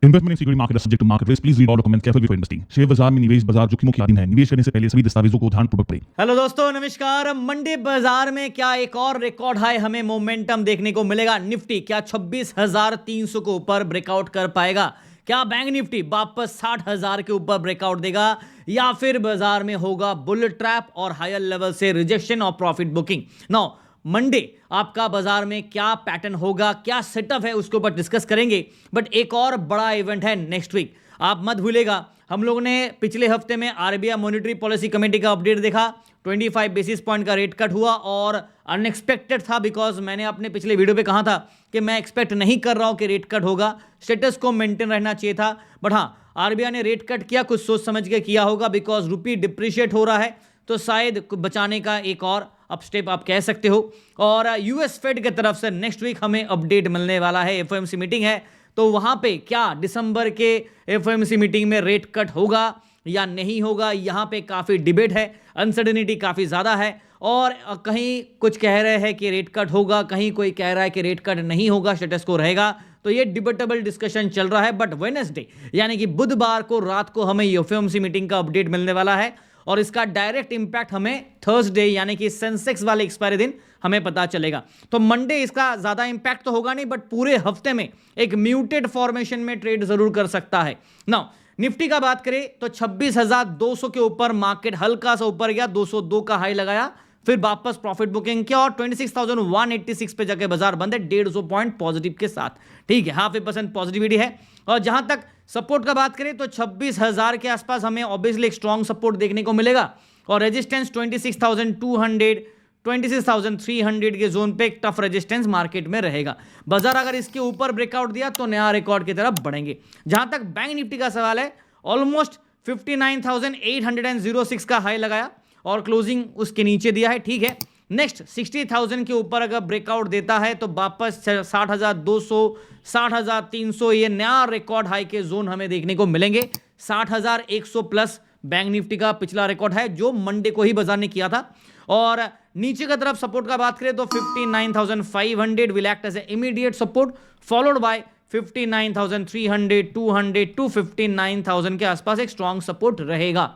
Investment in security market is subject to market risk. Please read all documents carefully before investing. Share बाजार में निवेश बाजार जोखिमों की अधीन है। निवेश करने से पहले सभी दस्तावेजों को ध्यानपूर्वक पढ़ें। हेलो दोस्तों, नमस्कार। मंडे बाजार में क्या एक और रिकॉर्ड हाई हमें मोमेंटम देखने को मिलेगा? निफ्टी क्या 26,300 को ऊपर ब्रेकआउट कर पाएगा? क्या बैंक निफ्टी वापस 60,000 के ऊपर ब्रेकआउट देगा, या फिर बाजार में होगा बुल ट्रैप और हायर लेवल से रिजेक्शन और प्रॉफिट बुकिंग? नाउ मंडे आपका बाजार में क्या पैटर्न होगा, क्या सेटअप है, उसके ऊपर डिस्कस करेंगे। बट एक और बड़ा इवेंट है नेक्स्ट वीक, आप मत भूलेगा। हम लोगों ने पिछले हफ्ते में आरबीआई मॉनेटरी पॉलिसी कमेटी का अपडेट देखा। 25 बेसिस पॉइंट का रेट कट हुआ और अनएक्सपेक्टेड था, बिकॉज मैंने अपने पिछले वीडियो पे कहा था कि मैं एक्सपेक्ट नहीं कर रहा हूं कि रेट कट होगा, स्टेटस को मेंटेन रहना चाहिए था। बट हाँ, आरबीआई ने रेट कट किया, कुछ सोच समझ के किया होगा, बिकॉज रुपी डिप्रिशिएट हो रहा है, तो शायद बचाने का एक और अप स्टेप आप कह सकते हो। और यूएस फेड की तरफ से नेक्स्ट वीक हमें अपडेट मिलने वाला है। एफओएमसी मीटिंग है, तो वहां पे क्या दिसंबर के एफओएमसी मीटिंग में रेट कट होगा या नहीं होगा, यहां पे काफी डिबेट है, अनसर्टेनिटी काफी ज्यादा है। और कहीं कुछ कह रहे हैं कि रेट कट होगा, कहीं कोई कह रहा है कि रेट कट नहीं होगा, स्टेटस को रहेगा। तो ये डिबेटेबल डिस्कशन चल रहा है। बट वेडनेसडे यानी कि बुधवार को रात को हमें एफओएमसी मीटिंग का अपडेट मिलने वाला है, और इसका डायरेक्ट इंपैक्ट हमें थर्सडे यानी कि सेंसेक्स वाले एक्सपायरी दिन हमें पता चलेगा। तो मंडे इसका ज्यादा इंपैक्ट तो होगा नहीं, बट पूरे हफ्ते में एक म्यूटेड फॉर्मेशन में ट्रेड जरूर कर सकता है। नाउ निफ्टी का बात करें तो 26,200 के ऊपर मार्केट हल्का सा ऊपर गया, 202 का हाई लगाया, फिर वापस प्रॉफिट बुकिंग किया और 26,186 पे जाके बाजार बंद है 150 पॉइंट पॉजिटिव के साथ। ठीक है, 0.5% पॉजिटिविटी है। और जहां तक सपोर्ट का बात करें तो 26,000 के आसपास हमें ऑब्वियसली एक स्ट्रॉन्ग सपोर्ट देखने को मिलेगा, और रेजिस्टेंस 26,200 26,300 के जोन पे एक टफ रेजिस्टेंस मार्केट में रहेगा। बाजार अगर इसके ऊपर ब्रेकआउट दिया तो नया रिकॉर्ड की तरफ बढ़ेंगे। जहां तक बैंक निफ्टी का सवाल है, ऑलमोस्ट 59,806 का हाई लगाया और क्लोजिंग उसके नीचे दिया है। ठीक है, नेक्स्ट 60,000 के ऊपर अगर ब्रेकआउट देता है तो वापस 60,200 60,300 ये नया रिकॉर्ड हाई के जोन हमें देखने को मिलेंगे। 60,100 प्लस बैंक निफ्टी का पिछला रिकॉर्ड है जो मंडे को ही बाजार ने किया था। और नीचे की तरफ सपोर्ट का बात करें तो 59,500 will act as a immediate support, followed by 59,300 200 to 59,000 के आसपास एक स्ट्रॉन्ग सपोर्ट रहेगा।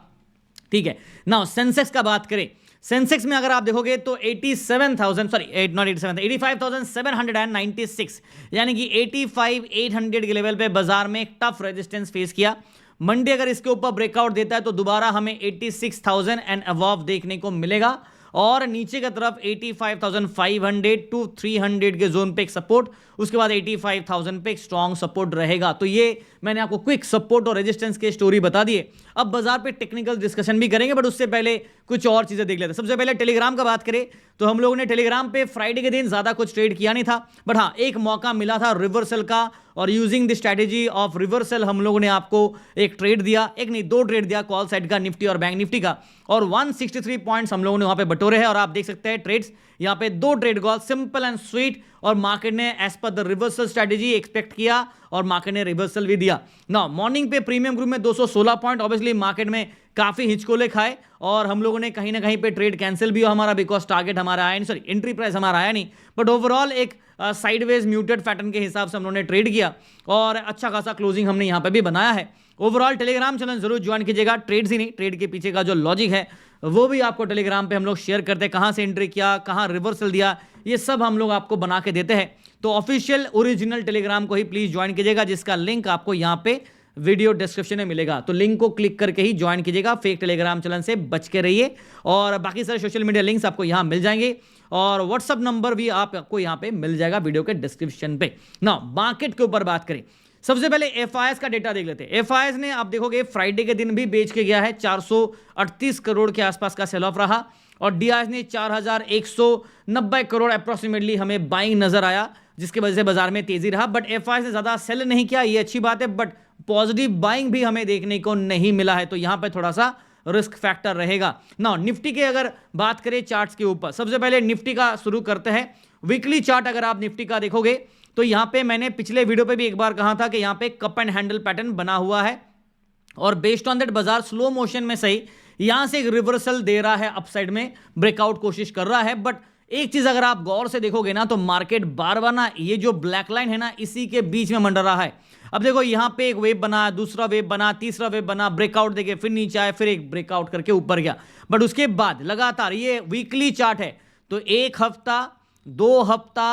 ठीक है, नाउ सेंसेक्स का बात करें, सेंसेक्स में अगर आप देखोगे तो 85,796 यानी कि 85,800 के लेवल पे बाजार में एक टफ रेजिस्टेंस फेस किया। मंडे अगर इसके ऊपर ब्रेकआउट देता है तो दोबारा हमें 86,000 एंड अबव देखने को मिलेगा, और नीचे की तरफ 85,500 टू 300 के जोन पे एक सपोर्ट, उसके बाद 85,000 पे एक स्ट्रॉन्ग सपोर्ट रहेगा। तो ये मैंने आपको क्विक सपोर्ट और रेजिस्टेंस के स्टोरी बता दिए। अब बाजार पे टेक्निकल डिस्कशन भी करेंगे, बट उससे पहले कुछ और चीजें देख लेते हैं। सबसे पहले टेलीग्राम का बात करें तो हम लोगों ने टेलीग्राम पे फ्राइडे के दिन ज्यादा कुछ ट्रेड किया नहीं था, बट हाँ एक मौका मिला था रिवर्सल का, और using the strategy of reversal हम लोगों ने आपको एक ट्रेड दिया, एक नहीं दो ट्रेड दिया, कॉल साइड का निफ्टी और बैंक निफ्टी का, और 163 पॉइंट्स हम लोगों ने वहां पे बटोरे हैं। और आप देख सकते हैं ट्रेड्स यहाँ पे दो trade call, simple and sweet, और मार्केट ने as per the reversal strategy expect किया और मार्केट ने रिवर्सल भी दिया। ना मॉर्निंग पे प्रीमियम ग्रुप में 216 पॉइंट, ऑब्वियसली मार्केट में काफी हिचकोले खाए, और हम लोगों ने कहीं ना कहीं पे ट्रेड कैंसिल भी हुआ हमारा, बिकॉज टारगेट हमारा आया नहीं, सॉरी एंट्री प्राइस हमारा आया नहीं, बट ओवरऑल एक साइडवेज म्यूटेड पैटर्न के हिसाब से हम लोगों ने ट्रेड किया, और अच्छा खासा क्लोजिंग हमने यहाँ पे भी बनाया है। ओवरऑल टेलीग्राम चैनल जरूर ज्वाइन कीजिएगा, ट्रेड्स ही नहीं, ट्रेड के पीछे का जो लॉजिक है वो भी आपको टेलीग्राम पे हम लोग शेयर करते हैं, कहां से एंट्री किया, कहां रिवर्सल दिया, ये सब हम लोग आपको बना के देते हैं। तो ऑफिशियल ओरिजिनल टेलीग्राम को ही प्लीज ज्वाइन कीजिएगा, जिसका लिंक आपको यहाँ पे वीडियो डिस्क्रिप्शन में मिलेगा। तो लिंक को क्लिक करके ही ज्वाइन कीजिएगा, फेक टेलीग्राम चैनल से बच के रहिए, और बाकी सारे सोशल मीडिया लिंक्स आपको यहाँ मिल जाएंगे, और व्हाट्सअप नंबर भी आपको यहाँ पे मिल जाएगा वीडियो के डिस्क्रिप्शन पे। ना मार्केट के ऊपर बात करें, सबसे पहले एफआईएस का डेटा देख लेते हैं। एफआईएस ने आप देखोगे फ्राइडे के दिन भी बेच के गया है, 438 करोड़ के आसपास का सेल ऑफ रहा, और डीआईएस ने 4,190 करोड़ अप्रोक्सीमेटली हमें बाइंग नजर आया, जिसकी वजह से बाजार में तेजी रहा। बट एफआईएस ने ज्यादा सेल नहीं किया, ये अच्छी बात है, बट पॉजिटिव बाइंग भी हमें देखने को नहीं मिला है, तो यहां पे थोड़ा सा रिस्क फैक्टर रहेगा। ना निफ्टी के अगर बात करें चार्ट्स के ऊपर, सबसे पहले निफ्टी का शुरू करते हैं। वीकली चार्ट अगर आप निफ्टी का देखोगे तो यहां पे मैंने पिछले वीडियो पे भी एक बार कहा था कि यहां पे कप एंड हैंडल पैटर्न बना हुआ है, और बेस्ड ऑन दैट बाजार स्लो मोशन में सही यहां से एक रिवर्सल दे रहा है, अपसाइड में ब्रेकआउट कोशिश कर रहा है। बट एक चीज अगर आप गौर से देखोगे ना तो मार्केट बार बार ना ये जो ब्लैक लाइन है ना इसी के बीच में मंडरा रहा है। अब देखो यहां पे एक वेव बना, दूसरा वेव बना, तीसरा वेव बना, ब्रेकआउट देके फिर नीचे आए, फिर एक ब्रेकआउट करके ऊपर गया, बट उसके बाद लगातार ये वीकली चार्ट है तो 1 हफ्ता, 2 हफ्ता,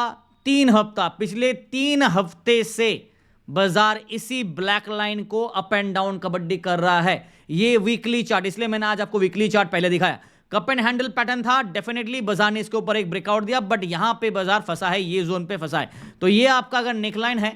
3 हफ्ता, पिछले 3 हफ्ते से बाजार इसी ब्लैक लाइन को अप एंड डाउन कबड्डी कर रहा है। ये वीकली चार्ट, इसलिए मैंने आज आपको वीकली चार्ट पहले दिखाया। कप एंड हैंडल पैटर्न था, डेफिनेटली बाजार ने इसके ऊपर एक ब्रेकआउट दिया, बट यहां पे बाजार फंसा है, ये जोन पे फंसा है। तो ये आपका अगर नेकलाइन है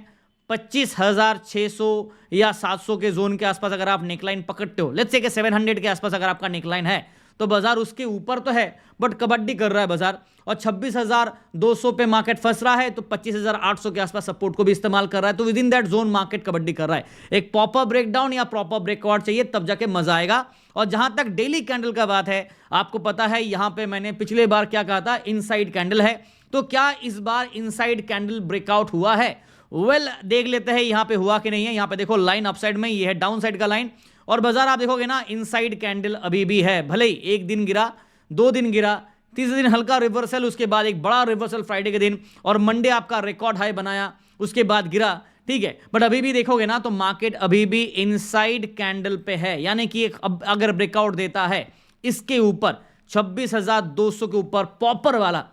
25,600 या 700 के जोन के आसपास अगर आप नेकलाइन पकड़ते हो, लेट्स से कि 700 के आसपास अगर आपका नेकलाइन है, तो बाजार उसके ऊपर तो है बट कबड्डी कर रहा है बाजार, और 26,200 पे मार्केट फंस रहा है, तो 25,800 के आसपास सपोर्ट को भी इस्तेमाल कर रहा है। तो with in that zone market kabaddi कर रहा है। एक प्रॉपर ब्रेकडाउन या प्रॉपर ब्रेकआउट चाहिए, तब जाके मजा आएगा। और जहां तक डेली कैंडल का बात है, आपको पता है यहां पे मैंने पिछले बार क्या कहा था, इनसाइड कैंडल है। तो क्या इस बार इनसाइड कैंडल ब्रेकआउट हुआ है? देख लेते हैं यहां पे हुआ कि नहीं है। यहां पे देखो लाइन अपसाइड में, ये है डाउन साइड का लाइन, और बाजार आप देखोगे ना इनसाइड कैंडल अभी भी है। भले ही एक दिन गिरा, 2 दिन गिरा, तीसरे दिन हल्का रिवर्सल, उसके बाद एक बड़ा रिवर्सल फ्राइडे के दिन, और मंडे आपका रिकॉर्ड हाई बनाया, उसके बाद गिरा, ठीक है। बट अभी भी देखोगे ना तो मार्केट अभी भी इनसाइड कैंडल पे है, यानी कि अगर ब्रेकआउट देता है इसके ऊपर 26,200 के ऊपर पॉपर वाला,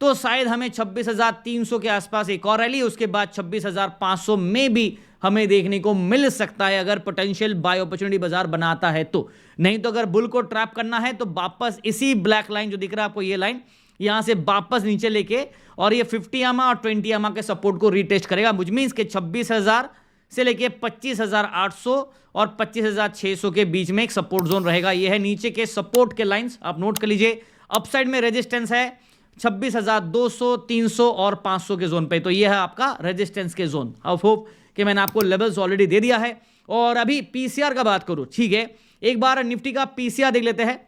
तो शायद हमें 26,300 के आसपास एक और रैली, उसके बाद 26,500 में भी हमें देखने को मिल सकता है, अगर पोटेंशियल बाय अपॉर्चुनिटी बाजार बनाता है तो। नहीं तो अगर बुल को ट्रैप करना है तो वापस इसी ब्लैक लाइन जो दिख रहा है आपको, ये लाइन यहां से वापस नीचे लेके, और ये 50 EMA और 20 EMA के सपोर्ट को रीटेस्ट करेगा। मुझ मींस के 26,000 से लेके 25,800 और 25,600 के बीच में एक सपोर्ट जोन रहेगा। ये है नीचे के सपोर्ट के लाइंस, आप नोट कर लीजिए। अपसाइड में रेजिस्टेंस है 26,200, 300 और 500 के जोन पे। तो ये है आपका रेजिस्टेंस के जोन। आई होप कि मैंने आपको लेवल्स ऑलरेडी दे दिया है। और अभी पीसीआर का बात करूं, ठीक है, एक बार निफ्टी का पीसीआर देख लेते हैं।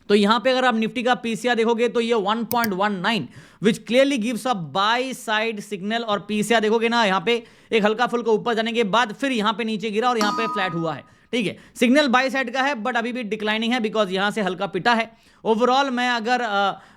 तो यहां पे अगर आप निफ्टी का पीसीआर देखोगे तो ये 1.19 विच clearly gives a by side signal. और पीसीआर देखोगे ना, यहां पे एक हल्का फुल्का ऊपर जाने के बाद फिर यहां पे नीचे गिरा और यहां पे फ्लैट हुआ है, ठीक है। सिग्नल बाय साइड का है बट अभी भी डिक्लाइनिंग है, बिकॉज यहां से हल्का पिटा है। ओवरऑल मैं अगर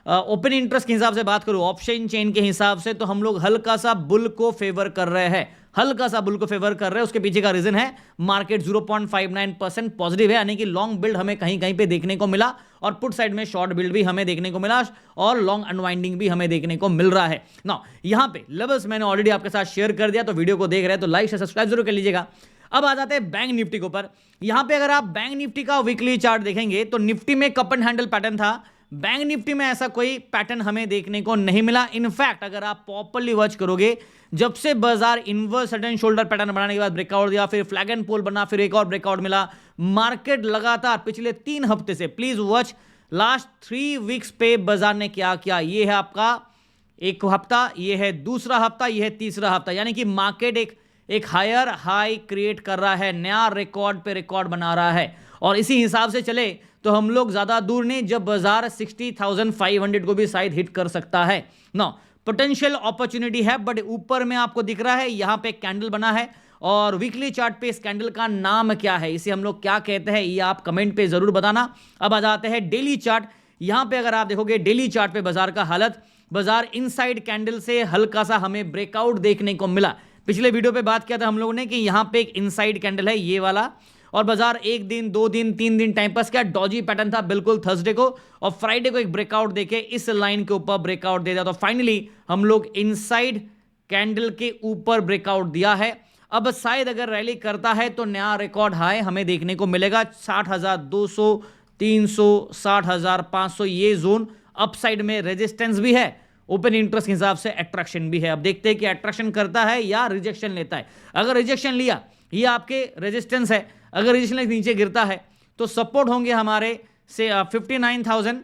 ओपन इंटरेस्ट के हिसाब से बात करूं, ऑप्शन चेन के हिसाब से, तो हम लोग हल्का सा बुल को फेवर कर रहे हैं, हल्का सा बुल को फेवर कर रहे हैं। उसके पीछे का रीजन है मार्केट 0.59% पॉजिटिव है, यानी कि लॉन्ग बिल्ड हमें कहीं कहीं पे देखने को मिला, और पुट साइड में शॉर्ट बिल्ड भी हमें देखने को मिला, और लॉन्ग अनवाइंडिंग भी हमें देखने को मिल रहा है। ना यहां पे लेवल्स मैंने ऑलरेडी आपके साथ शेयर कर दिया, तो वीडियो को देख रहे हैं तो लाइक से सब्सक्राइब जरूर कर लीजिएगा। अब आ जाते हैं बैंक निफ्टी के ऊपर। यहां पे अगर आप बैंक निफ्टी का वीकली चार्ट देखेंगे तो निफ्टी में कप एंड हैंडल पैटर्न था, बैंक निफ्टी में ऐसा कोई पैटर्न हमें देखने को नहीं मिला। इनफैक्ट अगर आप प्रॉपर्ली वॉच करोगे, जब से बाजार इनवर्स सडन शोल्डर पैटर्न बनाने के बाद ब्रेकआउट दिया, फिर फ्लैग एंड पोल बना, फिर एक और ब्रेकआउट मिला, मार्केट लगातार पिछले 3 हफ्ते से, प्लीज वॉच लास्ट 3 वीक्स पे बाजार ने क्या किया। ये है आपका एक हफ्ता, ये है दूसरा हफ्ता, ये है तीसरा हफ्ता, यानी कि मार्केट एक हायर हाई क्रिएट कर रहा है, नया रिकॉर्ड पे रिकॉर्ड बना रहा है। और इसी हिसाब से चले तो हम लोग ज्यादा दूर नहीं, जब बाजार 60,500 को भी शायद हिट कर सकता है। नो पोटेंशियल अपॉर्चुनिटी है, बट ऊपर में आपको दिख रहा है यहां पे कैंडल बना है, और वीकली चार्ट पे इस कैंडल का नाम क्या है, इसे हम लोग क्या कहते हैं, ये आप कमेंट पे जरूर बताना। अब आ जाते हैं डेली चार्ट। यहां पे अगर आप देखोगे डेली चार्ट पे बाजार का हालत, बाजार इनसाइड कैंडल से हल्का सा हमें ब्रेकआउट देखने को मिला। पिछले वीडियो पे बात किया था हम लोगों ने कि यहां पे एक इनसाइड कैंडल है ये वाला, और बाजार 1 दिन 2 दिन 3 दिन टाइम पास किया, डॉजी पैटर्न था बिल्कुल थर्सडे को, और फ्राइडे को एक ब्रेकआउट देके इस लाइन के ऊपर ब्रेकआउट दे दिया। तो फाइनली हम लोग इनसाइड कैंडल के ऊपर ब्रेकआउट दिया है। अब शायद अगर रैली करता है तो नया रिकॉर्ड हाई हमें देखने को मिलेगा 60,200, 300, 60,500, ये जोन अपसाइड में रेजिस्टेंस भी है, ओपन इंटरेस्ट के हिसाब से अट्रैक्शन भी है। अब देखते हैं कि अट्रैक्शन करता है या रिजेक्शन लेता है। अगर रिजेक्शन लिया, ये आपके रेजिस्टेंस है, अगर रेजिस्टेंस नीचे गिरता है तो सपोर्ट होंगे हमारे से 59,500,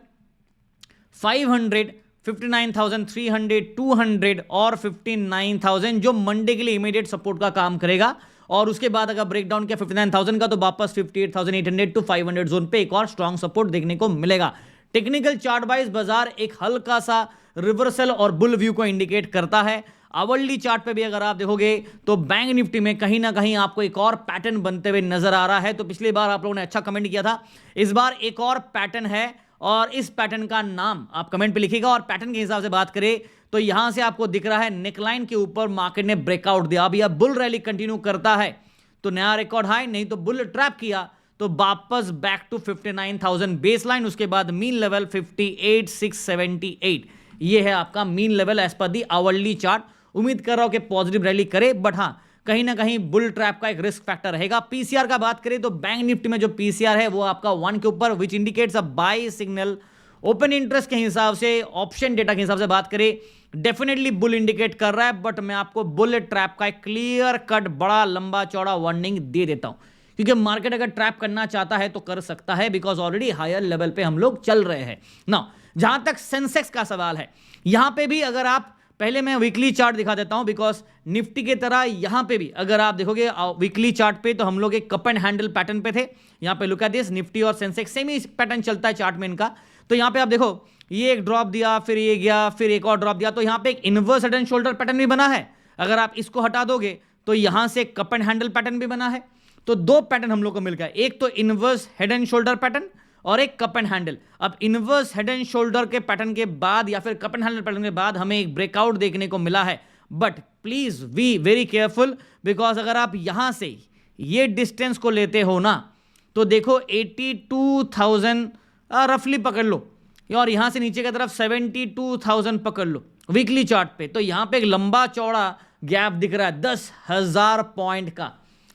59,300, 200 और 59,000, जो मंडे के लिए इमीडिएट सपोर्ट का काम करेगा। और उसके बाद अगर ब्रेकडाउन किया 59,000 का, तो वापस 58,800 टू 500 जोन पे एक और स्ट्रॉन्ग सपोर्ट देखने को मिलेगा। टेक्निकल चार्ट वाइज बाजार एक हल्का सा रिवर्सल और बुल व्यू को इंडिकेट करता है। आवरली चार्ट पे भी अगर आप देखोगे तो बैंक निफ्टी में कहीं ना कहीं आपको एक और पैटर्न बनते हुए नजर आ रहा है। तो पिछली बार आप लोगों ने अच्छा कमेंट किया था, इस बार एक और पैटर्न है, और इस पैटर्न का नाम आप कमेंट पे लिखिएगा। और पैटर्न के हिसाब से बात करें तो यहां से आपको दिख रहा है नेकलाइन के ऊपर मार्केट ने ब्रेकआउट दिया। अब यह बुल रैली कंटिन्यू करता है तो नया रिकॉर्ड हाई, नहीं तो बुल ट्रैप किया तो वापस बैक टू 59,000 बेसलाइन, उसके बाद मीन लेवल 58,678। ये है आपका मीन लेवल एज पर दी आवरली चार्ट। उम्मीद कर रहा हूं कि पॉजिटिव रैली करे, बट हाँ कहीं ना कहीं बुल ट्रैप का एक रिस्क फैक्टर रहेगा। पीसीआर का बात करें तो बैंक निफ्टी में जो पीसीआर है वो आपका 1 के ऊपर, which indicates a buy signal. Open interest के हिसाब से, ऑप्शन डेटा के हिसाब से बात करें, डेफिनेटली बुल इंडिकेट कर रहा है, बट मैं आपको बुल ट्रैप का एक क्लियर कट बड़ा लंबा चौड़ा वार्निंग दे देता हूं, क्योंकि मार्केट अगर ट्रैप करना चाहता है तो कर सकता है, बिकॉज ऑलरेडी हायर लेवल पे हम लोग चल रहे हैं ना। जहां तक सेंसेक्स का सवाल है, यहां पे भी अगर आप, पहले मैं वीकली चार्ट दिखा देता हूं, बिकॉज निफ्टी की तरह यहां पे भी अगर आप देखोगे वीकली चार्ट पे तो हम लोग एक कप एंड हैंडल पैटर्न पे थे। यहां पे लुक एट दिस, निफ्टी और सेंसेक्स सेम ही पैटर्न चलता है चार्ट में इनका। तो यहां पे आप देखो ये एक ड्रॉप दिया, फिर ये गया, फिर एक और ड्रॉप दिया, तो यहां पे एक inverse head and shoulder pattern भी बना है। अगर आप इसको हटा दोगे तो यहां से कप एंड हैंडल पैटर्न भी बना है। तो दो पैटर्न हम लोग को मिल गया, एक तो inverse head and shoulder pattern और एक कप एंड हैंडल। अब इनवर्स हेड एंड शोल्डर के पैटर्न के बाद या फिर कप एंड हैंडल पैटर्न के बाद हमें एक ब्रेकआउट देखने को मिला है, but please be very careful, because अगर आप यहां से ये डिस्टेंस को लेते हो ना तो देखो 82,000 रफली पकड़ लो, और यहां से नीचे की तरफ 72,000 पकड़ लो वीकली चार्ट पे, तो यहां पे एक लंबा चौड़ा गैप दिख रहा है 10,000 पॉइंट का।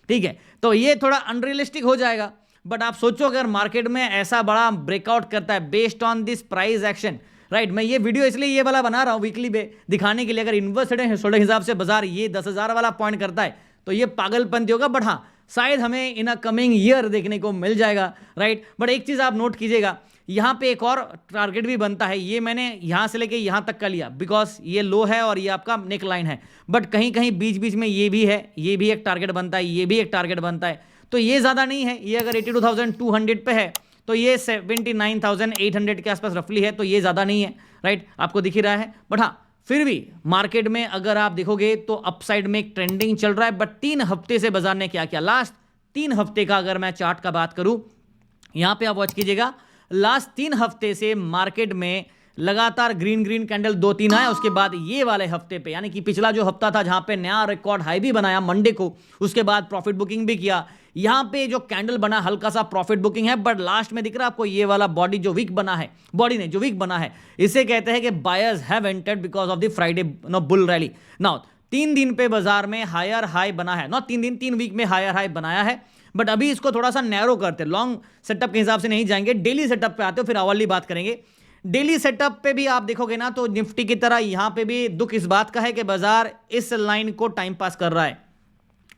ठीक है, तो ये थोड़ा अनरियलिस्टिक हो जाएगा, बट आप सोचो अगर मार्केट में ऐसा बड़ा ब्रेकआउट करता है based on this price action, right. मैं ये वीडियो इसलिए ये वाला बना रहा हूं वीकली पे दिखाने के लिए, अगर इन्वर्स शोल्डर हिसाब से बाजार ये 10,000 वाला पॉइंट करता है तो ये पागलपंती होगा, बट हाँ शायद हमें इन अ कमिंग ईयर देखने को मिल जाएगा, राइट। बट एक चीज आप नोट कीजिएगा, यहां पे एक और टारगेट भी बनता है, ये मैंने यहां से लेके यहां तक का लिया बिकॉज ये लो है और ये आपका नेक लाइन है, बट कहीं कहीं बीच बीच में ये भी है, ये भी एक टारगेट बनता है, ये भी एक टारगेट बनता है। तो ये ज्यादा नहीं है, ये अगर 82,200 पे है तो ये 79,800 के आसपास रफली है, तो ये ज्यादा नहीं है, राइट, आपको दिख ही रहा है। बट हाँ फिर भी मार्केट में अगर आप देखोगे तो अपसाइड में एक ट्रेंडिंग चल रहा है, बट 3 हफ्ते से बाजार ने क्या किया, लास्ट 3 हफ्ते का अगर मैं चार्ट का बात करूं, यहां पे आप वॉच कीजिएगा, लास्ट 3 हफ्ते से मार्केट में लगातार ग्रीन ग्रीन कैंडल 2-3 आए, उसके बाद ये वाले हफ्ते पे, यानी कि पिछला जो हफ्ता था जहां पे नया रिकॉर्ड हाई भी बनाया मंडे को, उसके बाद प्रॉफिट बुकिंग भी किया, यहां पे जो कैंडल बना हल्का सा प्रॉफिट बुकिंग है, बट लास्ट में दिख रहा है आपको ये वाला बॉडी जो वीक बना है, बॉडी ने जो वीक बना है, इसे कहते हैं कि buyers have entered because of the Friday bull rally. Now 3 दिन पे बाजार में हायर हाई बना है, नॉट 3 दिन, 3 वीक में हायर हाई बनाया है, बट अभी इसको थोड़ा सा नैरो करते हैं, लॉन्ग सेटअप के हिसाब से नहीं जाएंगे, डेली सेटअप पे आते हो, फिर आवरली बात करेंगे। डेली सेटअप पे भी आप देखोगे ना तो निफ्टी की तरह यहां पे भी दुख इस बात का है कि बाजार इस लाइन को टाइम पास कर रहा है,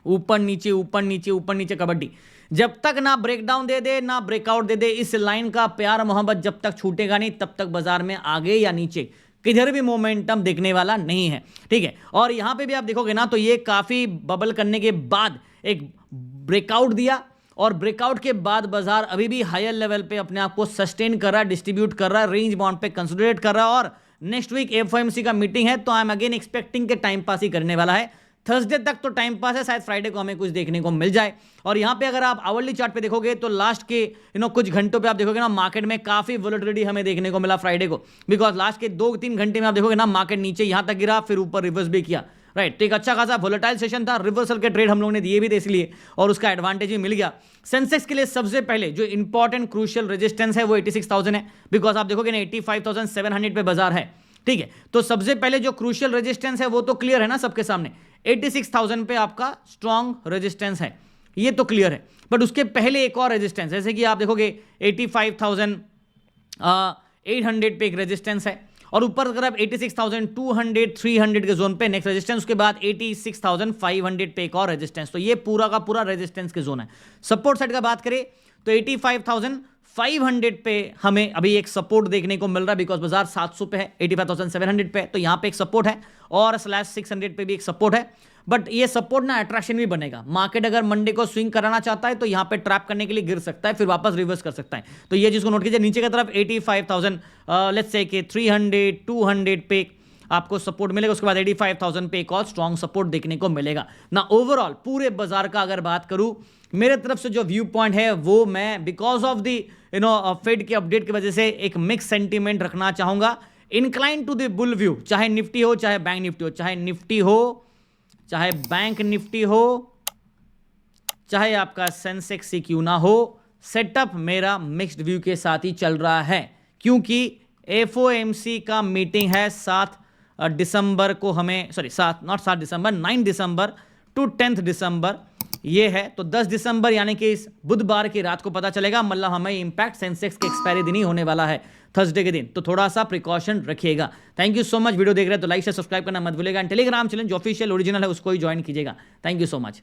ऊपर नीचे ऊपर नीचे ऊपर नीचे कबड्डी, जब तक ना ब्रेकडाउन दे दे ना ब्रेकआउट दे दे, इस लाइन का प्यार मोहब्बत जब तक छूटेगा नहीं तब तक बाजार में आगे या नीचे किधर भी मोमेंटम देखने वाला नहीं है। ठीक है, और यहां पे भी आप देखोगे ना तो ये काफी बबल करने के बाद एक ब्रेकआउट दिया, और ब्रेकआउट के बाद बाजार अभी भी हायर लेवल पे अपने आप को सस्टेन कर रहा है, डिस्ट्रीब्यूट कर रहा है, रेंज बाउंड पे कंसोलिडेट कर रहा है, और नेक्स्ट वीक एफओएमसी का मीटिंग है, तो आई एम अगेन एक्सपेक्टिंग के टाइम पास ही करने वाला है। थर्सडे तक तो टाइम पास है, शायद फ्राइडे को हमें कुछ देखने को मिल जाए। और यहां पे अगर आप आवरली चार्ट पे देखोगे तो लास्ट के कुछ घंटों पे आप देखोगे ना मार्केट में काफी वोलेटिलिटी हमें देखने को मिला फ्राइडे को, बिकॉज लास्ट के 2-3 घंटे में आप देखोगे ना मार्केट नीचे यहां तक गिरा, फिर ऊपर रिवर्स भी किया, राइट। तो एक अच्छा खासा वोलेटाइल सेशन था, रिवर्सल के ट्रेड हम लोग ने दिए भी थे इसलिए, और उसका एडवांटेज भी मिल गया। सेंसेक्स के लिए सबसे पहले जो इंपॉर्टेंट क्रूशियल रेजिस्टेंस है वो 86,000 है, बिकॉज आप देखोगे ना 85,700 पे बाजार है। ठीक है, तो सबसे पहले जो क्रूशियल रेजिस्टेंस है वो तो क्लियर है ना सबके सामने, 86,000 पे आपका स्ट्रॉन्ग रेजिस्टेंस है, ये तो क्लियर है। बट उसके पहले एक और रेजिस्टेंस, जैसे कि आप देखोगे 85,800 पे एक रेजिस्टेंस है, और ऊपर अगर आप 86,200 300 के जोन पे नेक्स्ट रेजिस्टेंस, उसके बाद 86,500 पे एक और रेजिस्टेंस, तो ये पूरा का पूरा रेजिस्टेंस के जोन है। सपोर्ट साइड का बात करें तो 85,500 पे हमें अभी एक सपोर्ट देखने को मिल रहा है, बिकॉज बाजार 700 पे है, 85,700 पे, तो यहां पे एक सपोर्ट है, और /600 पे भी एक सपोर्ट है। बट ये सपोर्ट ना अट्रैक्शन भी बनेगा, मार्केट अगर मंडे को स्विंग कराना चाहता है तो यहां पे ट्रैप करने के लिए गिर सकता है, फिर वापस रिवर्स कर सकता है, तो ये चीज को नोट कीजिए। नीचे की तरफ 85,000 लेट्स से कि 300 200 पे आपको सपोर्ट मिलेगा, उसके बाद 85,000 पे एक और स्ट्रॉन्ग सपोर्ट देखने को मिलेगा ना। ओवरऑल पूरे बाजार का अगर बात करूं मेरे तरफ से जो व्यू पॉइंट है वो मैं बिकॉज ऑफ द फेड के अपडेट की वजह से एक मिक्स सेंटीमेंट रखना चाहूंगा। Incline to the bull view, चाहे निफ्टी हो चाहे बैंक निफ्टी हो, चाहे निफ्टी हो चाहे बैंक निफ्टी हो, चाहे आपका सेंसेक्स ही क्यों ना हो, सेटअप मेरा मिक्स्ड व्यू के साथ ही चल रहा है, क्योंकि एफओएमसी का मीटिंग है 7 दिसंबर को, हमें 7 दिसंबर 9 दिसंबर टू 10 दिसंबर ये है। तो 10 दिसंबर यानी कि इस बुधवार की रात को पता चलेगा, मतलब हमें इंपैक्ट सेंसेक्स के एक्सपायरी दिन ही होने वाला है, थर्सडे के दिन। तो थोड़ा सा प्रिकॉशन रखिएगा। Thank you so much. Video देख रहे हैं तो लाइक से सब्सक्राइब करना मत भूलिएगा। टेलीग्राम चैनल जो ऑफिशियल ओरिजिनल है उसको ही ज्वाइन कीजिएगा। Thank you so much.